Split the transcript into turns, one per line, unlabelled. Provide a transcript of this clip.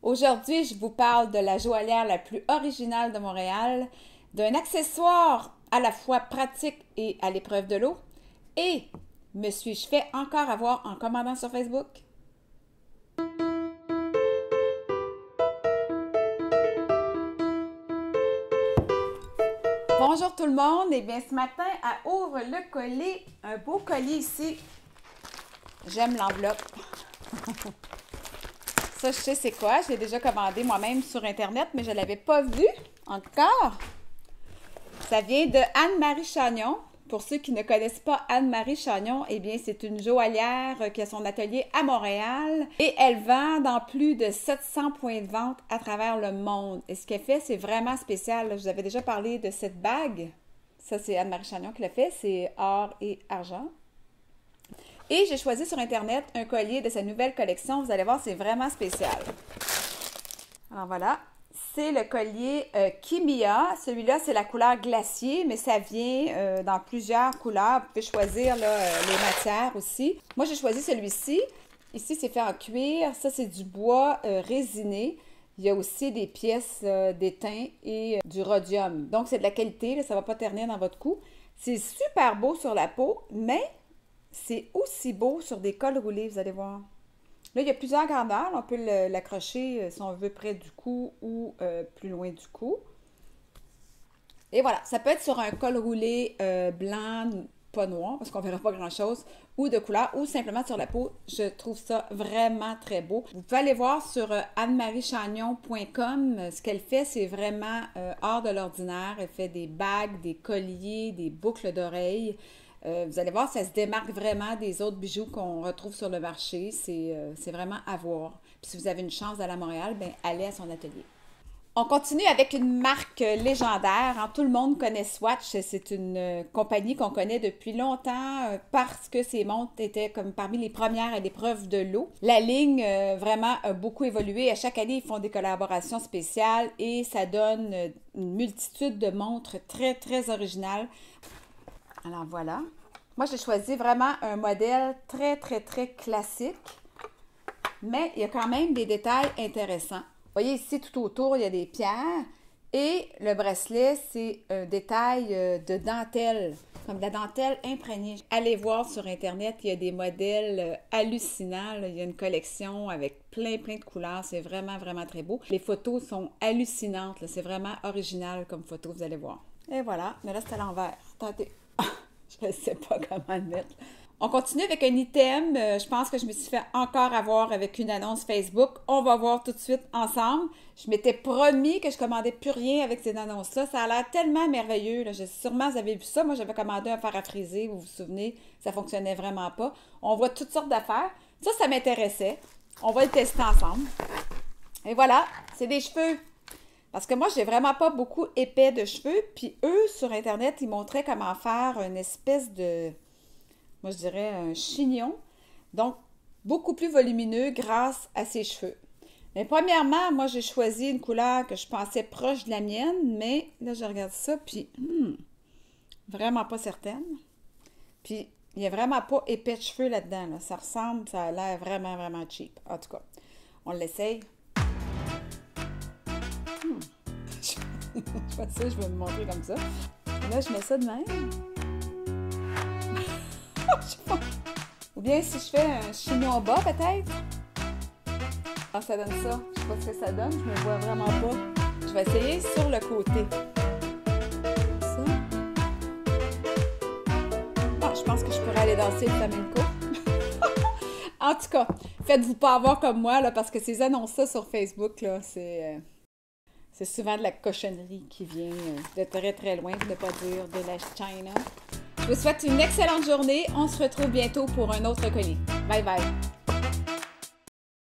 Aujourd'hui, je vous parle de la joaillière la plus originale de Montréal, d'un accessoire à la fois pratique et à l'épreuve de l'eau. Et me suis-je fait encore avoir en commandant sur Facebook? Bonjour tout le monde, et bien ce matin, à Ouvre le colis, un beau colis ici. J'aime l'enveloppe. Ça, je sais c'est quoi. Je l'ai déjà commandé moi-même sur Internet, mais je ne l'avais pas vu encore. Ça vient de Anne-Marie Chagnon. Pour ceux qui ne connaissent pas Anne-Marie Chagnon, eh bien, c'est une joaillière qui a son atelier à Montréal et elle vend dans plus de 700 points de vente à travers le monde. Et ce qu'elle fait, c'est vraiment spécial. Je vous avais déjà parlé de cette bague. Ça, c'est Anne-Marie Chagnon qui l'a fait. C'est or et argent. Et j'ai choisi sur Internet un collier de sa nouvelle collection. Vous allez voir, c'est vraiment spécial. Alors voilà. C'est le collier Kimia. Celui-là, c'est la couleur glacier, mais ça vient dans plusieurs couleurs. Vous pouvez choisir là, les matières aussi. Moi, j'ai choisi celui-ci. Ici, c'est fait en cuir. Ça, c'est du bois résiné. Il y a aussi des pièces d'étain et du rhodium. Donc, c'est de la qualité. Là, ça ne va pas ternir dans votre cou. C'est super beau sur la peau, mais c'est aussi beau sur des cols roulés, vous allez voir. Là, il y a plusieurs grandeurs. On peut l'accrocher si on veut près du cou ou plus loin du cou. Et voilà, ça peut être sur un col roulé blanc, pas noir, parce qu'on ne verra pas grand-chose, ou de couleur, ou simplement sur la peau. Je trouve ça vraiment très beau. Vous pouvez aller voir sur annemariechagnon.com. Ce qu'elle fait, c'est vraiment hors de l'ordinaire. Elle fait des bagues, des colliers, des boucles d'oreilles. Vous allez voir, ça se démarque vraiment des autres bijoux qu'on retrouve sur le marché. C'est vraiment à voir. Puis si vous avez une chance d'aller à Montréal, bien, allez à son atelier. On continue avec une marque légendaire. Hein. Tout le monde connaît Swatch. C'est une compagnie qu'on connaît depuis longtemps parce que ses montres étaient comme parmi les premières à l'épreuve de l'eau. La ligne vraiment a beaucoup évolué. À chaque année, ils font des collaborations spéciales et ça donne une multitude de montres très, très originales. Alors voilà. Moi, j'ai choisi vraiment un modèle très, très, très classique. Mais il y a quand même des détails intéressants. Vous voyez ici, tout autour, il y a des pierres. Et le bracelet, c'est un détail de dentelle, comme de la dentelle imprégnée. Allez voir sur Internet, il y a des modèles hallucinants. Là. Il y a une collection avec plein de couleurs. C'est vraiment, vraiment très beau. Les photos sont hallucinantes. C'est vraiment original comme photo, vous allez voir. Et voilà. Mais là, c'est à l'envers. Attendez. Je ne sais pas comment le mettre. On continue avec un item. Je pense que je me suis fait encore avoir avec une annonce Facebook. On va voir tout de suite ensemble. Je m'étais promis que je ne commandais plus rien avec ces annonces-là. Ça a l'air tellement merveilleux. Là. Sûrement, vous avez vu ça. Moi, j'avais commandé un fer à friser. Vous vous souvenez, ça ne fonctionnait vraiment pas. On voit toutes sortes d'affaires. Ça m'intéressait. On va le tester ensemble. Et voilà, c'est des cheveux. Parce que moi, j'ai vraiment pas beaucoup épais de cheveux. Puis eux, sur Internet, ils montraient comment faire une espèce de, moi je dirais, un chignon. Donc, beaucoup plus volumineux grâce à ses cheveux. Mais premièrement, moi, j'ai choisi une couleur que je pensais proche de la mienne. Mais là, je regarde ça, puis vraiment pas certaine. Puis, il n'y a vraiment pas épais de cheveux là-dedans. Là. Ça ressemble, ça a l'air vraiment, vraiment cheap. En tout cas, on l'essaye. Je fais ça, je vais me montrer comme ça. Et là, je mets ça de même. Ou bien si je fais un chignon bas, peut-être. Ah, ça donne ça. Je sais pas ce que ça donne. Je me vois vraiment pas. Je vais essayer sur le côté. Ça. Ah, je pense que je pourrais aller danser le flamenco. En tout cas, faites-vous pas avoir comme moi, là, parce que ces annonces-là sur Facebook, là, c'est souvent de la cochonnerie qui vient de très, très loin, pour ne pas dire de la China. Je vous souhaite une excellente journée. On se retrouve bientôt pour un autre colis. Bye bye!